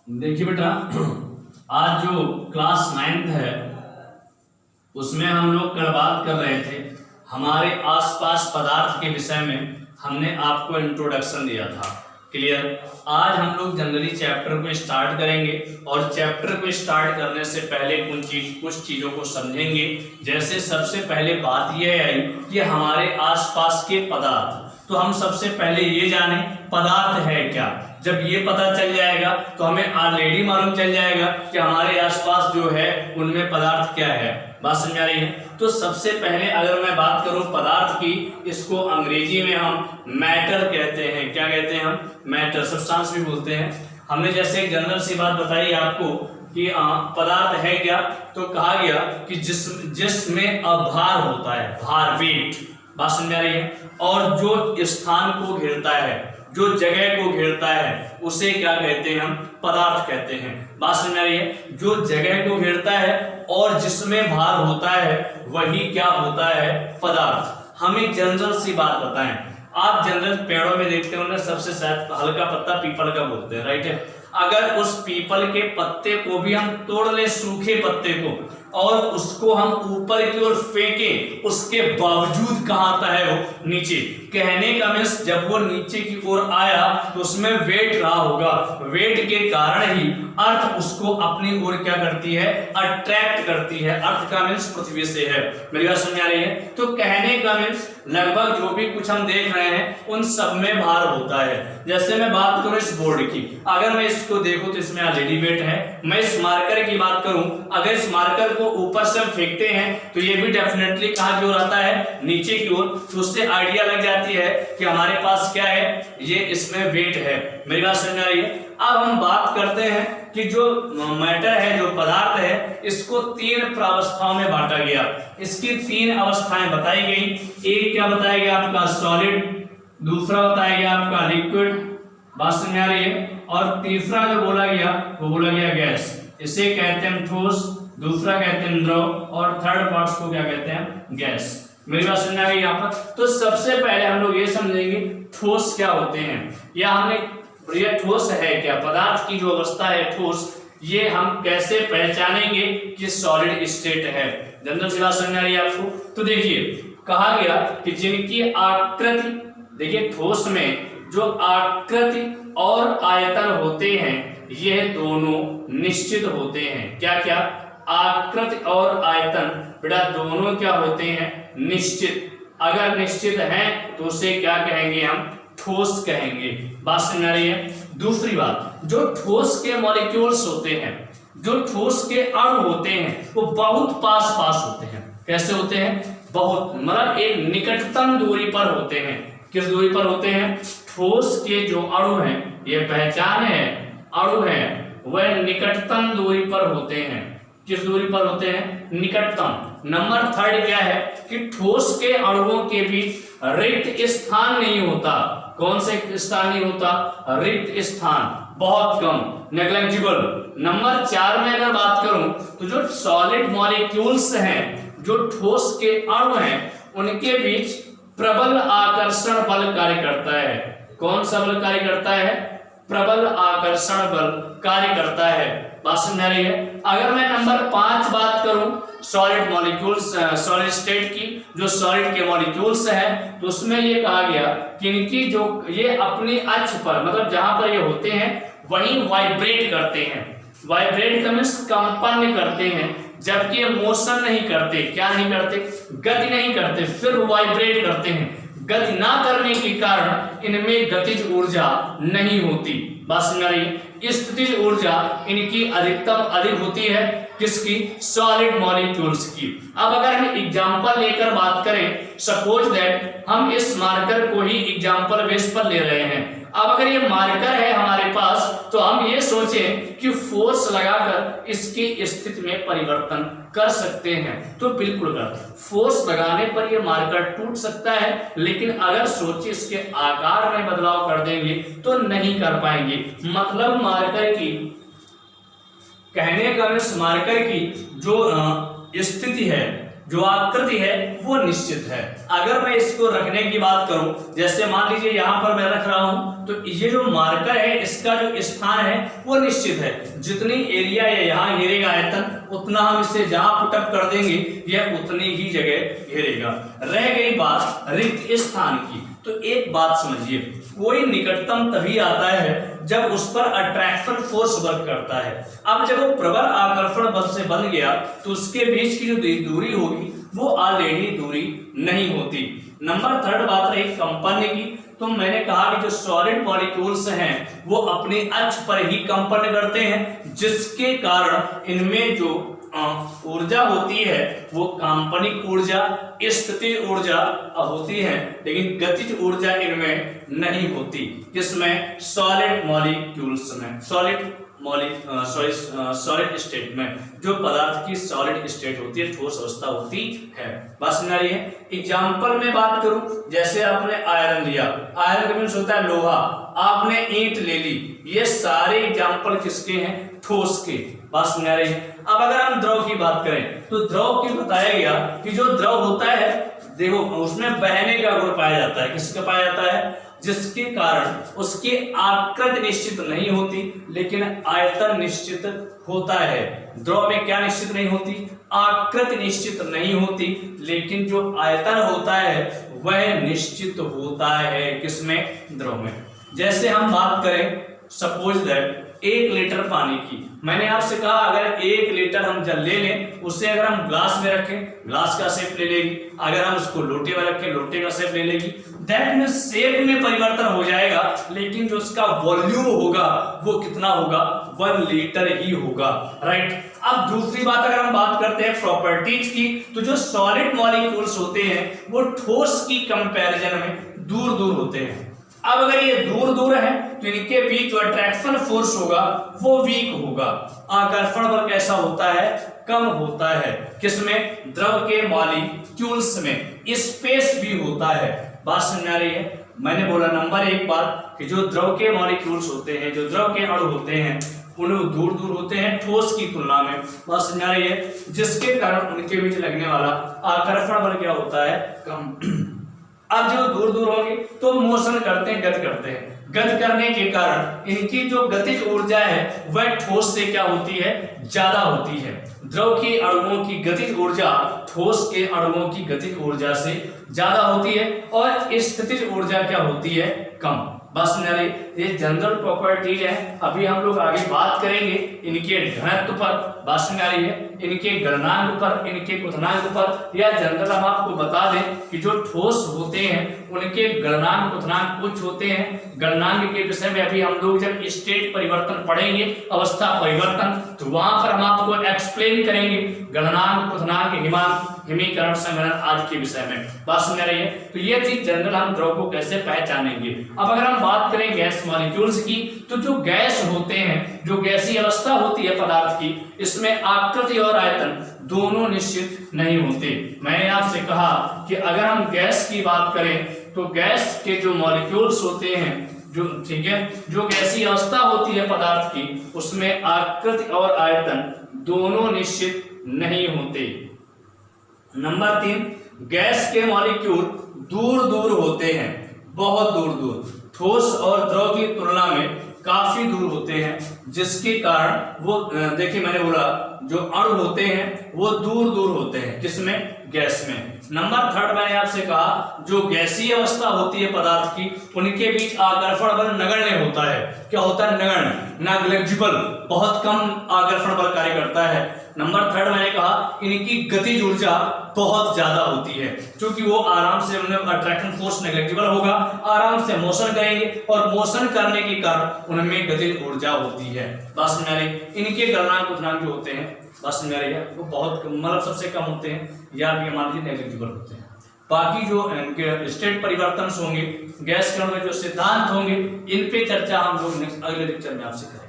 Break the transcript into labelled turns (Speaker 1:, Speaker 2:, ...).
Speaker 1: देखिए बेटा, आज जो क्लास 9th है उसमें हम लोग कल बात कर रहे थे हमारे आसपास पदार्थ के विषय में। हमने आपको इंट्रोडक्शन दिया था, क्लियर। आज हम लोग जनरली चैप्टर को स्टार्ट करेंगे और चैप्टर को स्टार्ट करने से पहले कुछ चीज़ों को समझेंगे। जैसे सबसे पहले बात यह आई कि हमारे आसपास के पदार्थ, तो हम सबसे पहले ये जाने पदार्थ है क्या। जब ये पता चल जाएगा तो हमें ऑलरेडी मालूम चल जाएगा कि हमारे आसपास जो है उनमें पदार्थ क्या है। बात समझ आ रही है? तो सबसे पहले अगर मैं बात करूं पदार्थ की, इसको अंग्रेजी में हम मैटर कहते हैं। क्या कहते हैं हम? मैटर, सब्सटेंस भी बोलते हैं। हमने जैसे एक जनरल सी बात बताई आपको कि पदार्थ है क्या, तो कहा गया कि जिसमें भार होता है, भार, वेट। बात समझ आ रही है? और जो स्थान को घेरता है, जो जगह को घेरता है, उसे क्या कहते हैं? हम पदार्थ कहते हैं। बात समझ आ रही है? जो जगह को घेरता है और जिसमें भार होता है वही क्या होता है? पदार्थ। हम एक जनरल सी बात बताएं। आप जनरल पेड़ों में देखते हो ना, सबसे शायद हल्का पत्ता पीपल का बोलते हैं, राइट है। अगर उस पीपल के पत्ते को भी हम तोड़ ले, सूखे पत्ते को, और उसको हम ऊपर की ओर फेंके, उसके बावजूद कहां आता है वो? नीचे। कहने का मीन्स जब वो नीचे की ओर आया तो उसमें वेट रहा होगा, वेट के कारण ही अर्थ उसको अपनी ओर क्या करती है? अट्रैक्ट करती है। अर्थ का मीन्स पृथ्वी से है। मेरी बात समझ आ रही है? तो कहने का मीन्स लगभग जो भी कुछ हम देख रहे हैं उन सब में भार होता है। जैसे मैं बात करूं इस बोर्ड की, अगर मैं इसको देखूं तो इसमें ऑलरेडी वेट है। मैं इस मार्कर की बात करूं, अगर इस मार्कर को ऊपर से हम फेंकते हैं तो ये भी डेफिनेटली कहां की ओर आता है? नीचे की ओर। तो उससे आइडिया लग जाती है कि हमारे पास क्या है, ये इसमें वेट है। मेरी बात समझ आ रही है? अब हम बात करते हैं कि जो मैटर है, जो पदार्थ है, इसको 3 प्रावस्थाओं में बांटा गया। इसकी 3 अवस्थाएं बताई गई। एक क्या बताया गया आपका? सॉलिड। दूसरा बताया गया आपका लिक्विड। बात समझ आ रही है? और तीसरा जो बोला गया वो बोला गया गैस। इसे कहते हैं ठोस, दूसरा कहते हैं द्रव, और थर्ड पार्ट को क्या कहते हैं? गैस। मेरी बात समझ आ गई यहाँ पर? तो सबसे पहले हम लोग ये समझेंगे ठोस क्या होते हैं, या हमने ये ठोस है क्या, पदार्थ की जो अवस्था है ठोस, ये हम कैसे पहचानेंगे कि सॉलिड स्टेट है। जनरल सी बात समझ आ रही है आपको? तो देखिए, कहा गया कि जिनकी आकृति, देखिए ठोस में जो आकृति और आयतन होते हैं यह दोनों निश्चित होते हैं। क्या क्या? आकृति और आयतन बेटा दोनों क्या होते हैं? निश्चित। अगर निश्चित हैं तो उसे क्या कहेंगे? हम ठोस कहेंगे। बात समझ आ रही है? दूसरी बात, जो ठोस के मॉलिक्यूल्स होते हैं, जो ठोस के अणु होते हैं, वो बहुत पास पास होते हैं। कैसे होते हैं? बहुत, मतलब एक निकटतम दूरी पर होते हैं। किस दूरी पर होते हैं? ठोस के जो अणु हैं, ये पहचान है, अणु हैं, वह निकटतम दूरी पर होते हैं। किस दूरी पर होते हैं? निकटतम। नंबर 3 क्या है कि ठोस के अणुओं के बीच रिक्त स्थान नहीं होता। कौन से स्थान नहीं होता? रिक्त स्थान, बहुत कम, नेग्लिजिबल। नंबर 4 में अगर बात करूं तो जो सॉलिड मॉलिक्यूल्स हैं, जो ठोस के अणु हैं, उनके बीच प्रबल आकर्षण बल कार्य करता है। कौन सा बल कार्य करता है? प्रबल आकर्षण बल कार्य करता है। बात समझ आ रही है? अगर मैं नंबर 5 बात करूं सॉलिड मॉलिक्यूल्स, सॉलिड स्टेट की, जो सॉलिड के मॉलिक्यूल्स हैं, तो उसमें ये कहा गया कि इनकी जो ये अपनी अक्ष पर, मतलब जहां पर ये होते हैं वहीं वाइब्रेट करते हैं। वाइब्रेट का मीन्स कंपन करते हैं, जबकि ये मोशन नहीं करते। क्या नहीं करते? गति नहीं करते, फिर वाइब्रेट करते हैं। गति ना करने के कारण इनमें गतिज ऊर्जा नहीं होती। बात समझ आ रही है? स्थितिज ऊर्जा इनकी अधिक होती है। किसकी? सॉलिड मॉलिक्यूल्स की। अब अगर हम एग्जांपल लेकर बात करें, सपोज दैट हम इस मार्कर को ही एग्जांपल बेस पर ले रहे हैं। अब अगर ये मार्कर है हमारे पास, तो हम ये सोचें कि फोर्स लगाकर इसकी स्थिति में परिवर्तन कर सकते हैं, तो बिल्कुल कर। फोर्स लगाने पर ये मार्कर टूट सकता है, लेकिन अगर सोचे इसके आकार में बदलाव कर देंगे तो नहीं कर पाएंगे। मतलब मार्कर की, कहने का मीन्स मार्कर की जो स्थिति है, जो आकृति है वो निश्चित है। अगर मैं इसको रखने की बात करूं, जैसे मान लीजिए यहां पर मैं रख रहा हूं, तो ये जो मार्कर है इसका जो स्थान है वो निश्चित है। जितनी एरिया ये यहाँ घेरेगा आयतन, उतना हम इसे जहां पुटअप कर देंगे यह उतनी ही जगह घेरेगा। रह गई बात रिक्त स्थान की, तो एक बात समझिए, कोई निकटतम तभी आता है जब उस पर अट्रैक्शन फोर्स वर्क करता है। अब जब वो प्रबल आकर्षण बल से बन गया तो उसके बीच की जो दूरी होगी वो ऑलरेडी दूरी नहीं होती। नंबर थर्ड बात रही कंपन की, तो मैंने कहा कि जो सॉलिड मॉलिक्यूल्स हैं वो अपने अक्ष पर ही कंपन करते हैं, जिसके कारण इनमें जो ऊर्जा होती है वो काल्पनिक ऊर्जा, स्थितिज ऊर्जा होती है, लेकिन गतिज ऊर्जा इनमें नहीं होती। किसमें? सॉलिड मॉलिक्यूल्स में, सॉलिड स्टेट में, जो पदार्थ की सॉलिड स्टेट होती है, ठोस अवस्था होती है। बात समझ आ रही है? एग्जाम्पल में बात करूं, जैसे आपने आयरन लिया, आयरन का मीन्स होता है लोहा, आपने ईंट ले ली, ये सारे एग्जाम्पल किसके हैं? ठोस के। बात समझ आ रही है? अब अगर हम द्रव की बात करें तो द्रव की बताया गया कि जो द्रव होता है, देखो उसमें बहने का गुण पाया जाता है। किसका पाया जाता है? जिसके कारण उसकी आकृति निश्चित नहीं होती लेकिन आयतन निश्चित होता है। द्रव में क्या निश्चित नहीं होती? आकृति निश्चित नहीं होती, लेकिन जो आयतन होता है वह निश्चित होता है। किसमें? द्रव में। जैसे हम बात करें सपोज दैट 1 लीटर पानी की, मैंने आपसे कहा अगर 1 लीटर हम जल ले लें, उसे अगर हम ग्लास में रखें, ग्लास का शेप ले लेगी, अगर हम उसको लोटे में रखें, लोटे का शेप ले लेगी। दैट मींस शेप में परिवर्तन हो जाएगा, लेकिन जो उसका वॉल्यूम होगा वो कितना होगा? 1 लीटर ही होगा। राइट। अब दूसरी बात अगर हम बात करते हैं प्रॉपर्टीज की, तो जो सॉलिड मॉलिक्यूल्स होते हैं वो ठोस की कंपैरिजन में दूर दूर होते हैं। अब अगर ये दूर दूर है तो इनके बीच जो अट्रैक्शन फोर्स होगा वो वीक होगा। आकर्षण बल कैसा होता है? कम होता है। किसमें? द्रव के मॉलिक्यूल्स में। स्पेस भी होता है। बात समझ आ रही है? मैंने बोला नंबर 1 बात कि जो द्रव के मॉलिक्यूल्स होते हैं, जो द्रव के अणु होते हैं, उन दूर दूर होते हैं ठोस की तुलना में। बात समझ आ रही है? जिसके कारण उनके बीच लगने वाला आकर्षण बल क्या होता है? कम। अब जो दूर दूर होंगे तो मोशन करते हैं, गति करते हैं। गति करने के कारण इनकी जो गतिज ऊर्जा है वह ठोस से क्या होती है? ज्यादा होती है। द्रव के अणुओं की गतिज ऊर्जा ठोस के अणुओं की गतिज ऊर्जा से ज्यादा होती है और स्थितिज ऊर्जा क्या होती है? कम। बस मेरे ये जनरल प्रॉपर्टीज है। अभी हम लोग आगे बात करेंगे इनके घनत्व पर, बस में आ रही है, इनके गलनांक पर, इनके क्वथनांक पर। या जनरल हम आपको बता दें कि जो ठोस होते हैं उनके गलनांक क्वथनांक कुछ होते हैं। गलनांक के विषय में अभी हम लोग जब स्टेट परिवर्तन पढ़ेंगे, अवस्था परिवर्तन, तो वहां पर हम आपको एक्सप्लेन करेंगे गलनांक, क्वथनांक, हिमांक, हिमीकरण, संघनन आदि के विषय में। बात समझ आ रही है? तो ये थी जनरल हम द्रव को कैसे पहचानेंगे। अब अगर हम बात करें गैस मॉलिक्यूल्स की, तो जो गैस होते हैं, जो गैसीय अवस्था होती है पदार्थ की, इसमें आकृति और आयतन दोनों निश्चित नहीं होते। मैंने आपसे कहा कि अगर हम गैस की बात करें तो गैस के जो मॉलिक्यूल्स होते हैं, जो ठीक है, जो गैसीय अवस्था होती है पदार्थ की, उसमें आकृति और आयतन दोनों निश्चित नहीं होते। नंबर 3, गैस के मॉलिक्यूल दूर दूर होते हैं, बहुत दूर दूर, ठोस और द्रव की तुलना में काफी दूर होते हैं, जिसके कारण वो देखिए मैंने बोला जो अणु होते हैं वो दूर दूर होते हैं। किसमें? गैस में। नंबर 3 मैंने आपसे कहा जो गैसीय अवस्था होती है पदार्थ की, उनके बीच आकर्षण बल नगण्य होता है। क्या होता है? नगण्य, नेग्लिजिबल, बहुत कम आकर्षण बल कार्य करता है। नंबर 3 मैंने कहा इनकी गतिज ऊर्जा बहुत ज्यादा होती है, क्योंकि वो आराम से उनमें अट्रैक्शन फोर्स नेग्लिजिबल होगा, आराम से मोशन करेंगे और मोशन करने के कारण उनमें गतिज ऊर्जा होती है। बस मेरे इनके गलनांक क्वथनांक जो होते हैं, बस मेरे वो बहुत मतलब सबसे कम होते हैं या मान लीजिए नेग्लिजिबल होते हैं। बाकी जो इनके स्टेट परिवर्तन होंगे, गैस के जो सिद्धांत होंगे, इन पे चर्चा हम लोग अगले लेक्चर में आपसे करेंगे।